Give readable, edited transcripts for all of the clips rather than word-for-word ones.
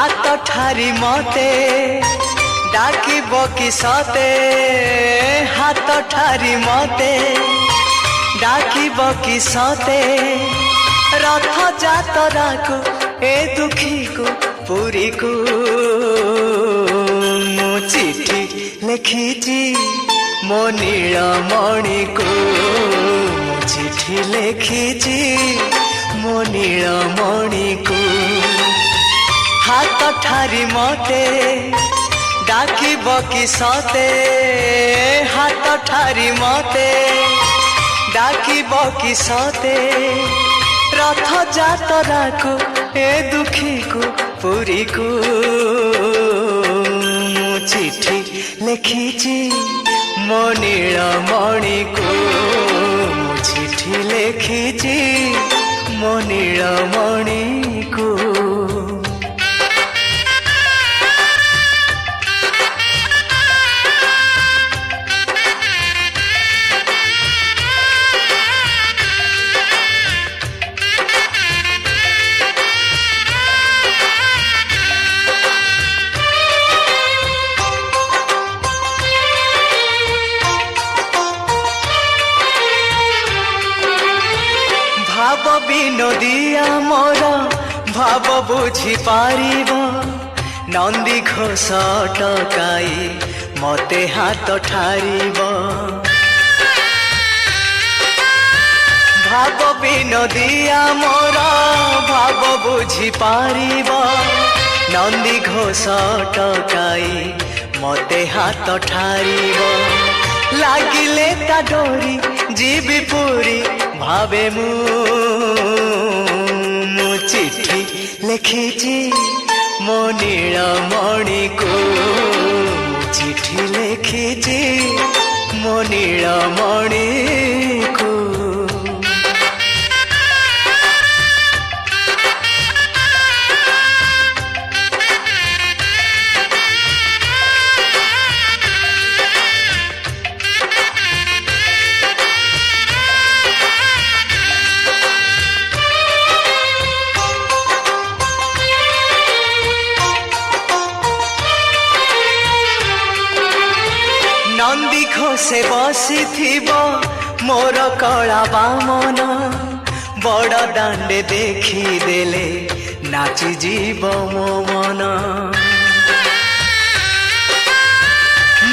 हाथ ठारी मते डाकिब कि सते हाथ ठारी मते डाकिब कि सते रथ जातरा को ए दुखी को पुरी को मु चिठी लिखिची मो नीलमणि को मु चिठी लिखिची मो नीलमणि को हाथ ठारी मते डाकिब कि सते हाथ ठारी मते डाकिब कि सते रथ जातरा को ए दुखी को पुरी को मु चिठी लिखिची मो नीलमणि को मु चिठी लिखिची मो नीलमणि को। भाव विनोदिया मोर भाव बुझी पारिब नंदी घोष टकाई मते हाथ ठारिब भाव विनोदिया मोर भाव बुझी पारिब नंदी घोष टकाई मते हाथ ठारिब लागिले ता डोरी जीवी पूरी भावे मु चिठी लिखिची मो नीलमणि को चिठी लिखिची मो नीलमणि को। नंदी घोषे बसी थीब मोर कला बामन बड़ दांडे देखी देले नाची जीव मो मन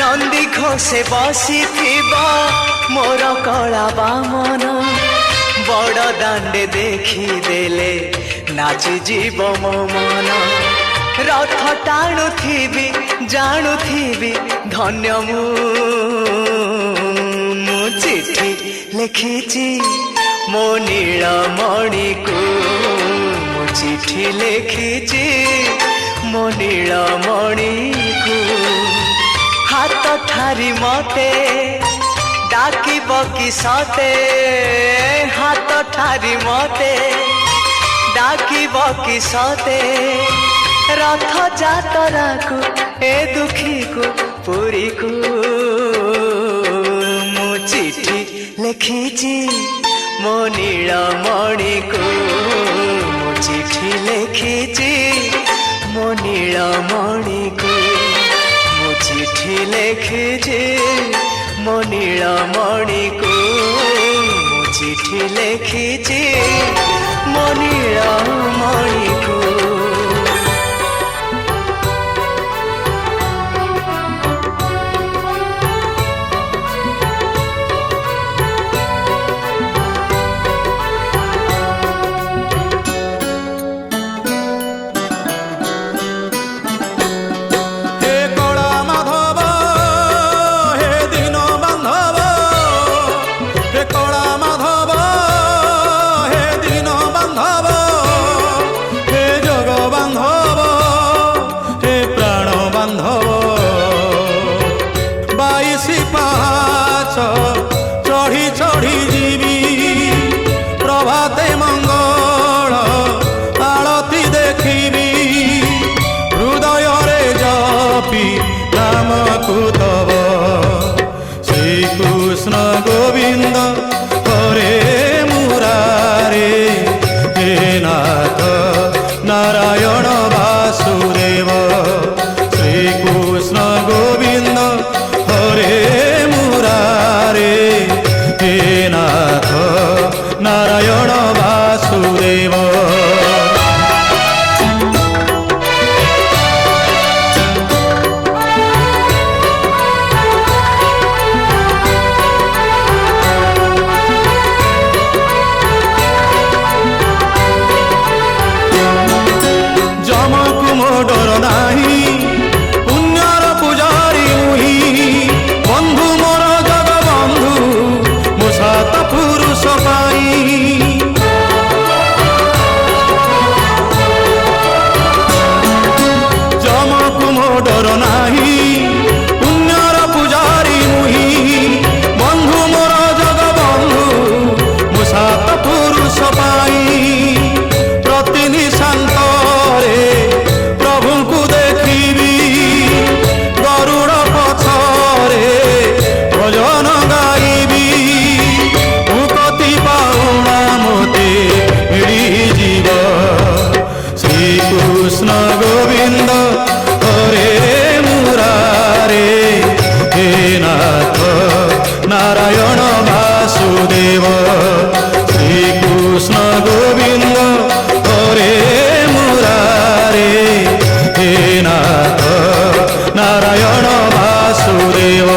नंदी घोषे बसी थीब मोर कला बामन बड़ दांडे देखी देले नाची जीव मो मन रथ टाणु थीबी जानू थीबी धन्य मु चिठी लिखिची मो नीलमणि को मु चिठी लिखिची मो नीलमणि को हाथ ठारी मते डाकिब कि सते हाथ ठारी मते डाकिब कि सते रथ जातरा को ए दुखी को पुरी को मु चिठी लिखिची मो नीलमणि को मु चिठी लिखिची मो नीलमणि को मु चिठी लिखिची मो नीलमणि को मु चिठी लिखिची मो नीलमणि को। हे ବାସୁଦେବ। ଯମକୁ ମୋ ଡର ନାହିଁ, ପୁଣ୍ୟର ପୂଜାରୀ ମୁହିଁ, ବନ୍ଧୁ ମୋର ଜଗବନ୍ଧୁ ମୋ ସାତ ପୁରୁଷ ପାଇଁ। ଯମକୁ ମୋ ଡର ନାହିଁ, ପୁଣ୍ୟର ପୂଜାରୀ ମୁହିଁ, ବନ୍ଧୁ ମୋର ଜଗବନ୍ଧୁ ମୋ ସାତ ପୁରୁଷ ପାଇଁ। ପ୍ରତି ନିଶାନ୍ତରେ ପ୍ରଭୁଙ୍କୁ ଦେଖିବି, ଗରୁଡ଼ ପଛରେ ଭଜନ ଗାଇବି। ମୁକ୍ତି ପାଉଣା ମୋତେ ମିଳିଯିବ। ଶ୍ରୀକୃଷ୍ଣ ଗୋବିନ୍ଦ ହରେ ମୁରାରେ, ହେ ନାଥ ନାରାୟଣ ବାସୁଦେବ। ଶ୍ରୀକୃଷ୍ଣ ଗୋବିନ୍ଦ ହରେ ମୁରାରେ, ହେ ନାଥ ନାରାୟଣ ବାସୁଦେବ।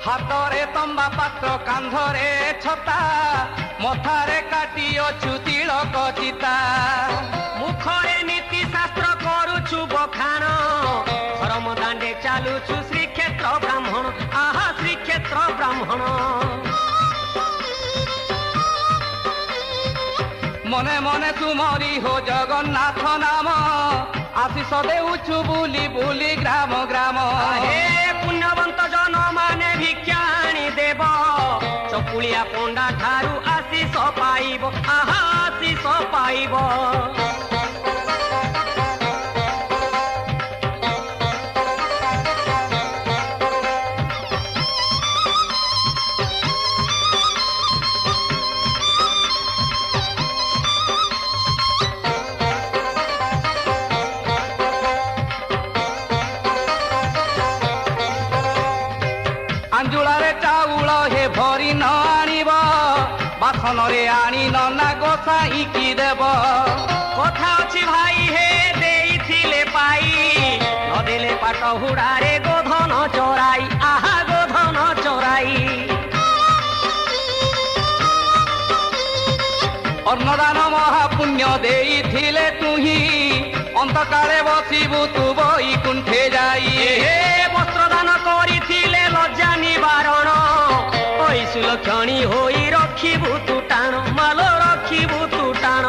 ହାତରେ ତମ୍ବା ପାତ୍ର, କାନ୍ଧରେ ଛତା, ମଥାରେ କାଟି ଅଛୁ ତିଳକ ଚିତା। ମୁଖରେ ନୀତି ଶାସ୍ତ୍ର କରୁଛୁ ବଖାଣ, ଧର୍ମ ଦାଣ୍ଡେ ଚାଲୁଛୁ ଶ୍ରୀକ୍ଷେତ୍ର ବ୍ରାହ୍ମଣ। ଆହା ଶ୍ରୀକ୍ଷେତ୍ର ବ୍ରାହ୍ମଣ। ମନେ ମନେ ତୁମରି ହୋ ଜଗନ୍ନାଥ ନାମ, ଆଶିଷ ଦେଉଛୁ ବୁଲି ବୁଲି ଗ୍ରାମ ଗ୍ରାମ। ହେ ପୁଣ୍ୟବନ୍ତ ଜନ ମାନେ ଭିକ୍ଷା ଆଣି ଦେବ, ଚକୁଳିଆ ପଣ୍ଡା ଠାରୁ ଆଶିଷ ପାଇବ। ଆହା ଆଶିଷ ପାଇବ। ଆଞ୍ଜୁଳାରେ ଚାଉଳ ହେ ଭରି ନ ଆଣିବ, ବାସନରେ ଆଣି ନନା ଗୋସାଇକି ଦେବ। କଥା ଅଛି ଭାଇ ହେ ଦେଇଥିଲେ ପାଇ, ନଦେଲେ ପାଟ ହୁଡ଼ାରେ ଗୋଧନ ଚରାଇ। ଆହା ଗୋଧନ ଚରାଇ। ଅନ୍ନଦାନ ମହାପୁଣ୍ୟ ଦେଇଥିଲେ ତୁହି, ଅନ୍ତକାଳେ ବସିବୁ ତୁ ବୈକୁଣ୍ଠେ ଯାଇ। ହେ ବସ୍ତ୍ରଦାନ କରିଥିଲେ ଲଜ୍ଜା ନିବାରଣ, ଐଶୁଲ କ୍ଷଣି ହୋଇ ରଖିବୁ ତୁ ଟାଣ। ମାଲ ରଖିବୁ ତୁ ଟାଣ।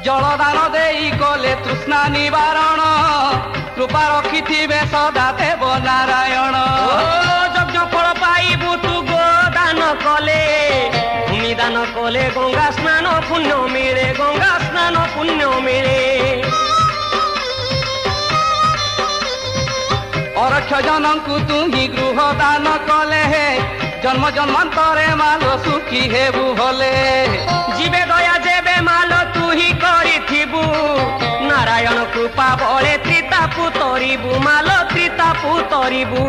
ଜଳଦାନ ଦେଇ କଲେ ତୃଷ୍ଣା ନିବାରଣ, କୃପା ରଖିଥିବେ ସଦା ଦେବ ନାରାୟଣ। ଯଜ୍ଞ ଫଳ ପାଇବୁ ତୁ ଗୋଦାନ କଲେ, ଭୂମି ଦାନ କଲେ ଗଙ୍ଗା ସ୍ନାନ ପୁଣ୍ୟ ମିଳେ। ଗଙ୍ଗା ସ୍ନାନ ପୁଣ୍ୟ ମିଳେ। ଅରକ୍ଷ ଜନଙ୍କୁ ତୁ ହିଁ ଗୃହ ଦାନ କଲେ, ଜନ୍ମ ଜନ୍ମାନ୍ତରେ ମାଲ ସୁଖୀ ହେବୁ ଭଲେ। ଯିବେ ଦୟା ଯେବେ ମାଲ ତୁ ହିଁ କରିଥିବୁ, ନାରାୟଣ କୃପା ବଳେ ତ୍ରିତାପୁ ତରିବୁ। ମାଲ ତ୍ରିତାପୁ ତରିବୁ।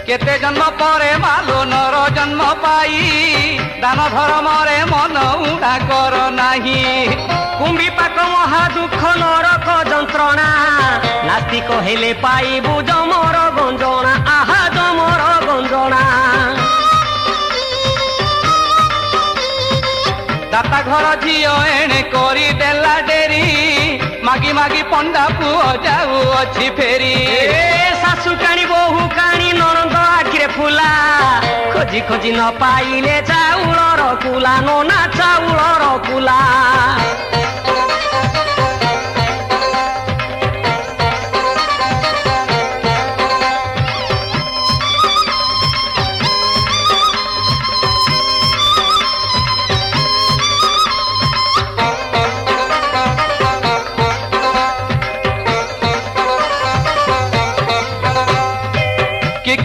କେତେ ଜନ୍ମ ପରେ ମାଲୋ ନର ଜନ୍ମ ପାଇ, ଦାନ ଧର୍ମରେ ମନ ଉଡ଼ା କର ନାହିଁ। କୁମ୍ଭୀ ପାକ ମହା ଦୁଃଖ ନରକ ଯନ୍ତ୍ରଣା, ନାସ୍ତିକ ହେଲେ ପାଇବୁ ଜମର ଗଞ୍ଜଣା। ଆହା ଜମର ଗଞ୍ଜଣା। ଦାତା ଘର ଝିଅ ଏଣେ କରି ଦେଲା ଡେରି ମାଗି ମାଗି ପଣ୍ଡା ପୁଅ ଯାଉଅଛି ଫେରି ଶାଶୁ କାଣି ବୋହୁ କାଣି ନଣନ୍ଦ ଆଖିରେ ଫୁଲା ଖୋଜି ଖୋଜି ନ ପାଇଲେ ଚାଉଳର କୁଲା ନନା ଚାଉଳର କୁଲା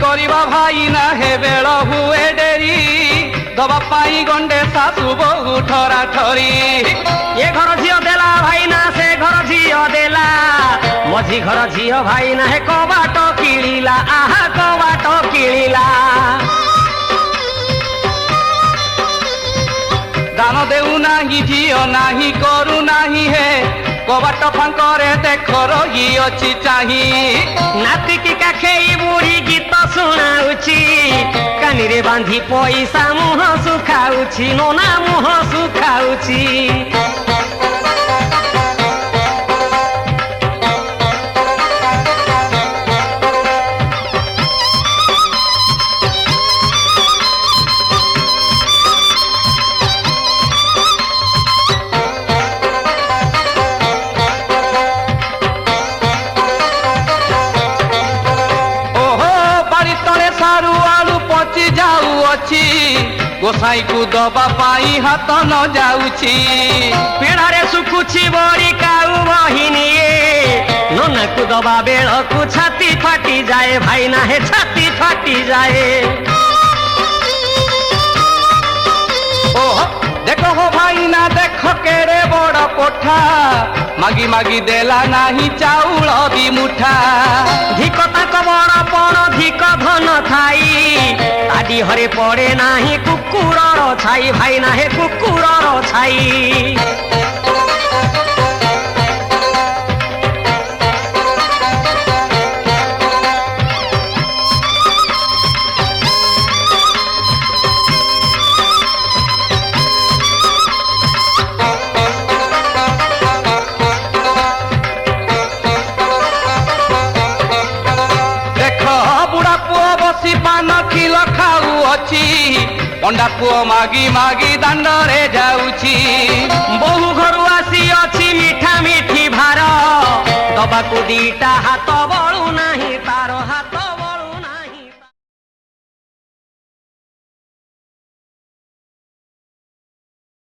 କରିବା ଭାଇ ନା ହେ ବେଳ ହୁଏ ଡେରି ଦବା ପାଇଁ ଗଣ୍ଡେ ଶାଶୁ ବୋହୁ ଠରା ଠରି ଏ ଘର ଝିଅ ଦେଲା ଭାଇ ନା ସେ ଘର ଝିଅ ଦେଲା ମଝି ଘର ଝିଅ ଭାଇ ନା ହେ କବାଟ କିଳିଲା ଆହା କବାଟ କିଳିଲା ଦାନ ଦେଉ ନାହିଁ ଝିଅ ନାହିଁ କରୁ ନାହିଁ ହେ କବାଟ ଫାଙ୍କରେ ଦେଖ ରହିଅଛି ଚାହିଁ ନାତିକି କାଖେଇ ବୁଢୀ ଗୀତ ଶୁଣାଉଛି କାନିରେ ବାନ୍ଧି ପଇସା ମୁହଁ ଶୁଖାଉଛି ନନା ମୁହଁ ଶୁଖାଉଛି ଯାଉଅଛି ଗୋସାଇକୁ ଦବା ପାଇଁ ହାତ ନ ଯାଉଛି ପିଢ଼ାରେ ଶୁଖୁଛି ବଡ଼ି କାଉ ବହିନିଏ ନନାକୁ ଦବା ବେଳକୁ ଛାତି ଫାଟି ଯାଏ ଭାଇ ନା ହେ ଛାତି ଫାଟି ଯାଏ ଓହୋ ଦେଖ ହୋ ଭାଇ ନା ଦେଖ କେଡ଼େ ବଡ଼ କୋଠା ମାଗି ମାଗି ଦେଲା ନାହିଁ ଚାଉଳ ଦି ମୁଠା ଧିକ ତାଙ୍କ ବଡ଼ ପଣ ଧିକ ଧନ ଥାଇ ଆଦି ହରେ ପଡ଼େ ନାହିଁ କୁକୁରର ଛାଇ ଭାଇ ନା ହେ କୁକୁରର ଛାଇ ପଣ୍ଡା ପୁଅ ମାଗି ମାଗି ଦାଣ୍ଡରେ ଯାଉଛି ବୋହୁ ଘରୁ ଆସିଅଛି ମିଠା ମିଠି ଭାର ଦବାକୁ ଦିଟା ହାତ ବଡ଼